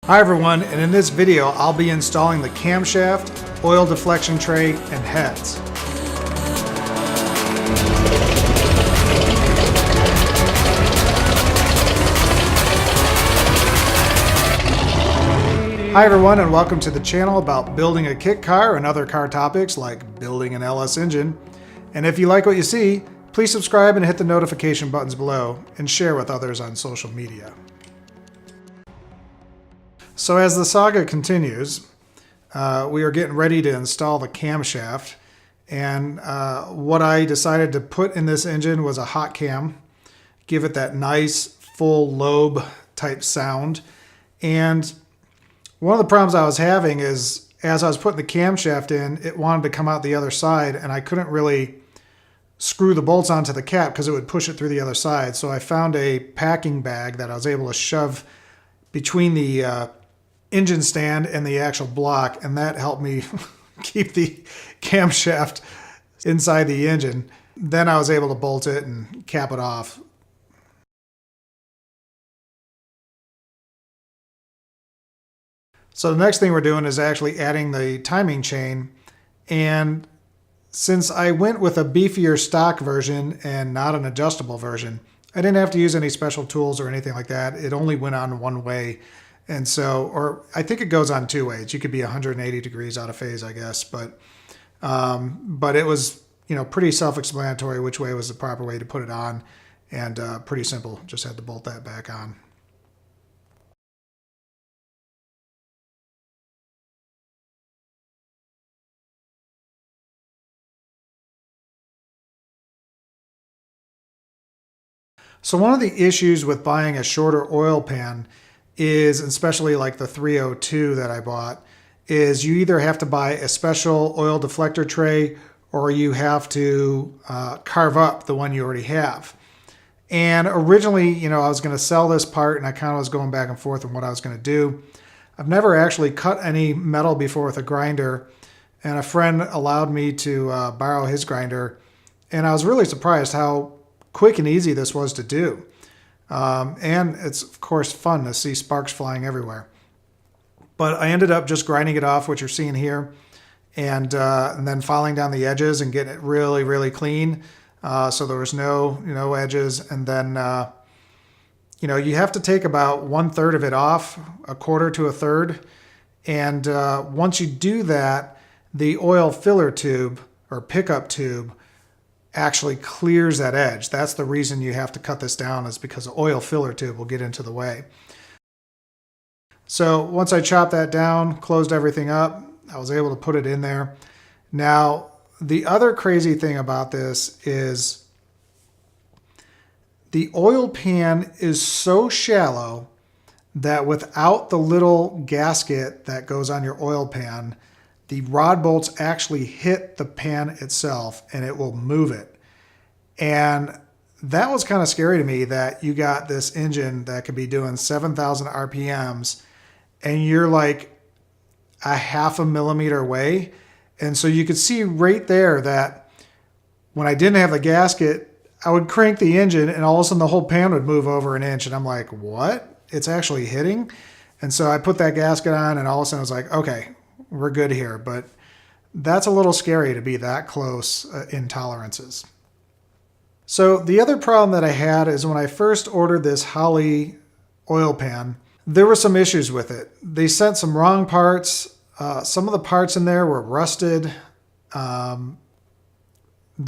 Hi everyone, and in this video I'll be installing the camshaft, oil deflection tray, and heads. Hi everyone, and welcome to the channel about building a kit car and other car topics like building an LS engine. And if you like what you see, please subscribe and hit the notification buttons below and share with others on social media. So as the saga continues, we are getting ready to install the camshaft, and what I decided to put in this engine was a hot cam, give it that nice full lobe type sound. And one of the problems I was having is as I was putting the camshaft in, it wanted to come out the other side, and I couldn't really screw the bolts onto the cap because it would push it through the other side. So I found a packing bag that I was able to shove between the engine stand and the actual block, and that helped me keep the camshaft inside the engine. Then I was able to bolt it and cap it off. So the next thing we're doing is actually adding the timing chain, and since I went with a beefier stock version and not an adjustable version, I didn't have to use any special tools or anything like that. It only went on one way. And so, or I think it goes on two ways. You could be 180 degrees out of phase, I guess, but it was, pretty self-explanatory which way was the proper way to put it on, and pretty simple. Just had to bolt that back on. So one of the issues with buying a shorter oil pan is, especially like the 302 that I bought, is you either have to buy a special oil deflector tray or you have to carve up the one you already have. And originally, I was going to sell this part, and I kind of was going back and forth on what I was going to do. I've never actually cut any metal before with a grinder, and a friend allowed me to borrow his grinder, and I was really surprised how quick and easy this was to do. And it's, of course, fun to see sparks flying everywhere. But I ended up just grinding it off, what you're seeing here, and then filing down the edges and getting it really, really clean. So there was no edges. And then, you have to take about 1/3 of it off, 1/4 to 1/3. And once you do that, the oil filler tube or pickup tube actually clears that edge. That's the reason you have to cut this down, is because the oil filler tube will get into the way. So once I chopped that down, closed everything up, I was able to put it in there. Now, the other crazy thing about this is the oil pan is so shallow that without the little gasket that goes on your oil pan, the rod bolts actually hit the pan itself and it will move it. And that was kind of scary to me, that you got this engine that could be doing 7,000 RPMs and you're like a 0.5 millimeter away. And so you could see right there that when I didn't have the gasket, I would crank the engine and all of a sudden the whole pan would move over an inch. And I'm like, what? It's actually hitting? And so I put that gasket on, and all of a sudden I was like, okay, we're good here. But that's a little scary to be that close in tolerances. So the other problem that I had is when I first ordered this Holley oil pan, there were some issues with it. They sent some wrong parts. Some of the parts in there were rusted. There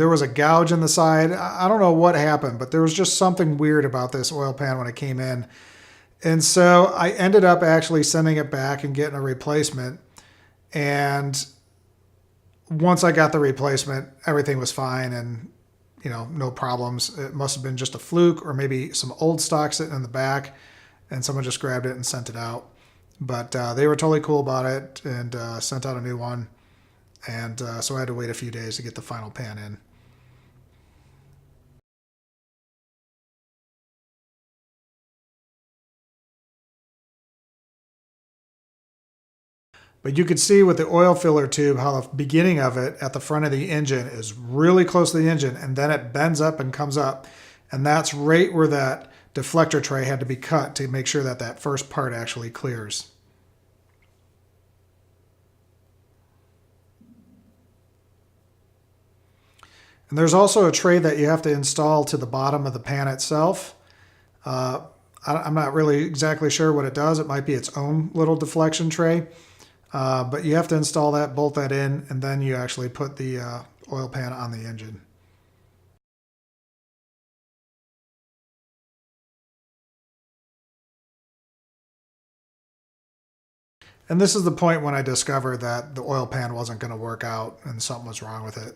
was a gouge in the side. I don't know what happened, but there was just something weird about this oil pan when it came in. And so I ended up actually sending it back and getting a replacement. And once I got the replacement, everything was fine and, no problems. It must have been just a fluke, or maybe some old stock sitting in the back and someone just grabbed it and sent it out. But they were totally cool about it and sent out a new one. And so I had to wait a few days to get the final pan in. But you could see with the oil filler tube how the beginning of it at the front of the engine is really close to the engine, and then it bends up and comes up. And that's right where that deflector tray had to be cut to make sure that that first part actually clears. And there's also a tray that you have to install to the bottom of the pan itself. I'm not really exactly sure what it does. It might be its own little deflection tray. But you have to install that, bolt that in, and then you actually put the oil pan on the engine. And this is the point when I discovered that the oil pan wasn't going to work out and something was wrong with it.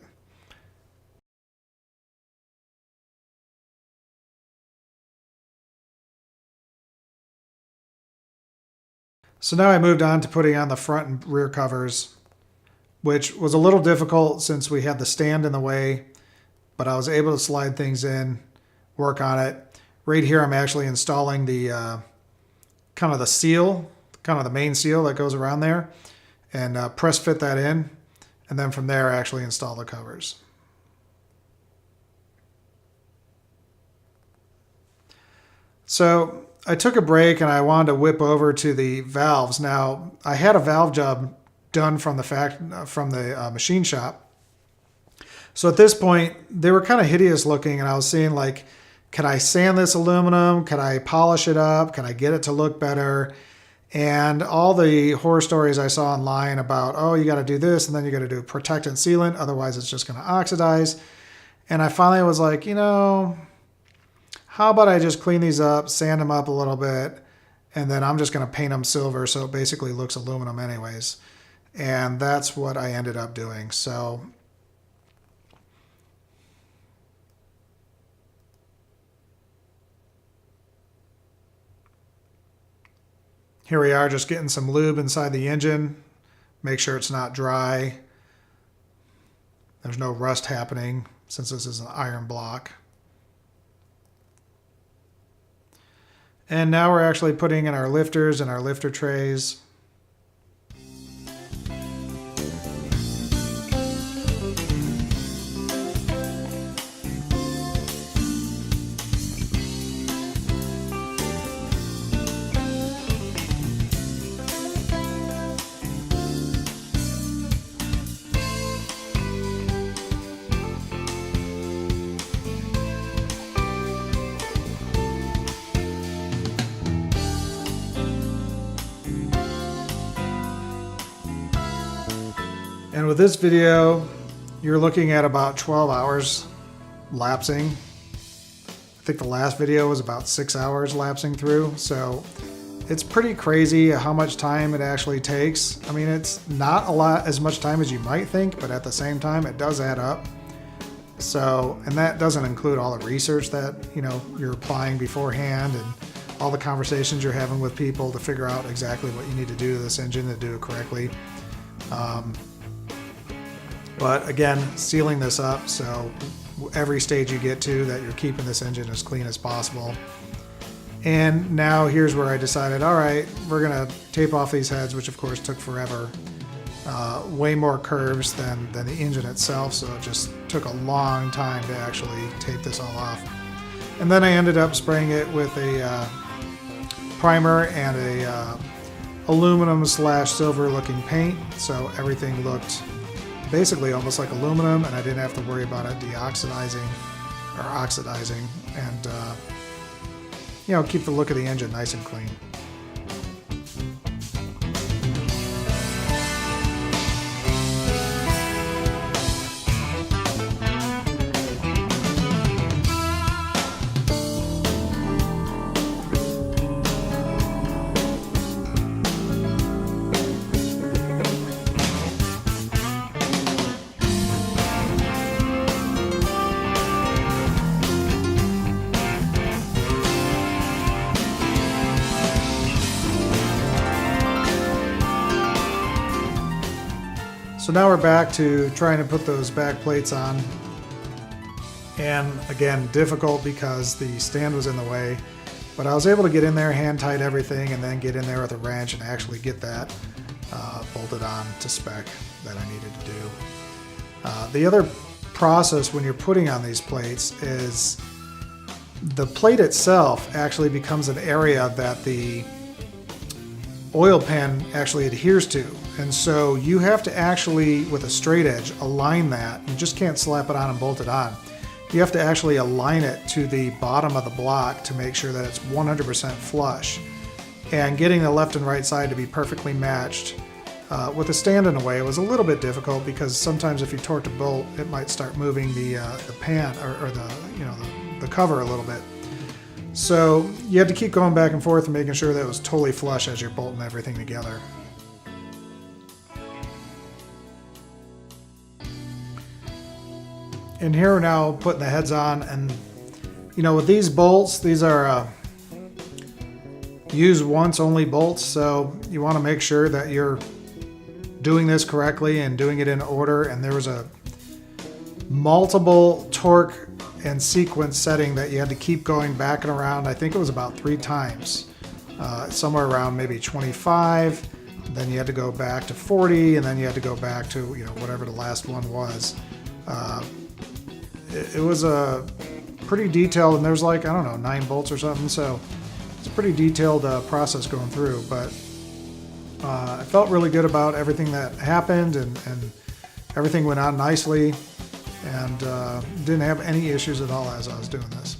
So now I moved on to putting on the front and rear covers, which was a little difficult since we had the stand in the way, but I was able to slide things in, work on it. Right here I'm actually installing the kind of the seal, kind of the main seal that goes around there, and press fit that in, and then from there actually install the covers. So I took a break and I wanted to whip over to the valves. Now I had a valve job done from the machine shop. So at this point they were kind of hideous looking, and I was seeing like, can I sand this aluminum? Can I polish it up? Can I get it to look better? And all the horror stories I saw online about, oh, you got to do this and then you got to do protectant sealant, otherwise it's just going to oxidize. And I finally was like, you know, how about I just clean these up, sand them up a little bit, and then I'm just going to paint them silver so it basically looks aluminum anyways. And that's what I ended up doing. So here we are, just getting some lube inside the engine. Make sure it's not dry. There's no rust happening since this is an iron block. And now we're actually putting in our lifters and our lifter trays. And with this video, you're looking at about 12 hours lapsing. I think the last video was about 6 hours lapsing through. So it's pretty crazy how much time it actually takes. I mean, it's not a lot as much time as you might think, but at the same time, it does add up. So, and that doesn't include all the research that, you know, you're applying beforehand and all the conversations you're having with people to figure out exactly what you need to do to this engine to do it correctly. But again, sealing this up so every stage you get to that you're keeping this engine as clean as possible. And now here's where I decided, all right, we're gonna tape off these heads, which of course took forever. Way more curves than the engine itself, so it just took a long time to actually tape this all off. And then I ended up spraying it with a primer and a aluminum / silver looking paint, so everything looked basically almost like aluminum, and I didn't have to worry about it deoxidizing or oxidizing, and you know, keep the look of the engine nice and clean. So now we're back to trying to put those back plates on. And again, difficult because the stand was in the way, but I was able to get in there, hand tight everything, and then get in there with a wrench and actually get that bolted on to spec that I needed to do. The other process when you're putting on these plates is the plate itself actually becomes an area that the oil pan actually adheres to. And so you have to actually, with a straight edge, align that. You just can't slap it on and bolt it on. You have to actually align it to the bottom of the block to make sure that it's 100% flush. And getting the left and right side to be perfectly matched with a stand in a way, it was a little bit difficult because sometimes if you torque a bolt, it might start moving the pan or the cover a little bit. So you had to keep going back and forth and making sure that it was totally flush as you're bolting everything together. And here we're now putting the heads on, and with these bolts, these are use once only bolts, so you want to make sure that you're doing this correctly and doing it in order. And there was a multiple torque and sequence setting that you had to keep going back and around. I think it was about 3 times, somewhere around maybe 25. Then you had to go back to 40, and then you had to go back to whatever the last one was. It was a pretty detailed, and there's like, I don't know, 9 bolts or something, so it's a pretty detailed process going through. But I felt really good about everything that happened, and everything went on nicely, and didn't have any issues at all as I was doing this.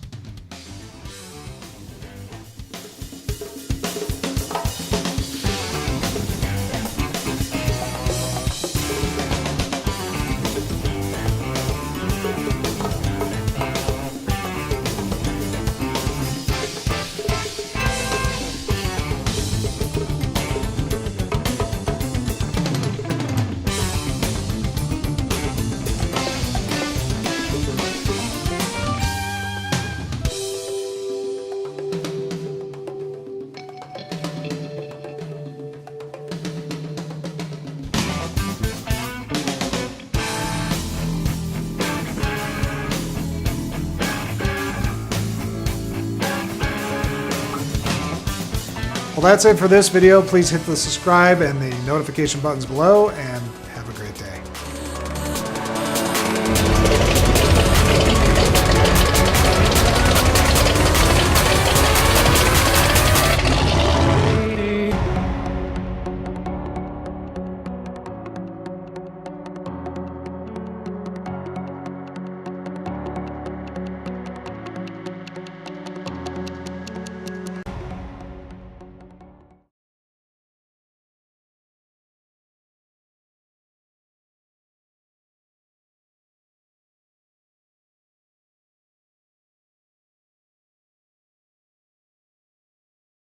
Well, that's it for this video. Please hit the subscribe and the notification buttons below, and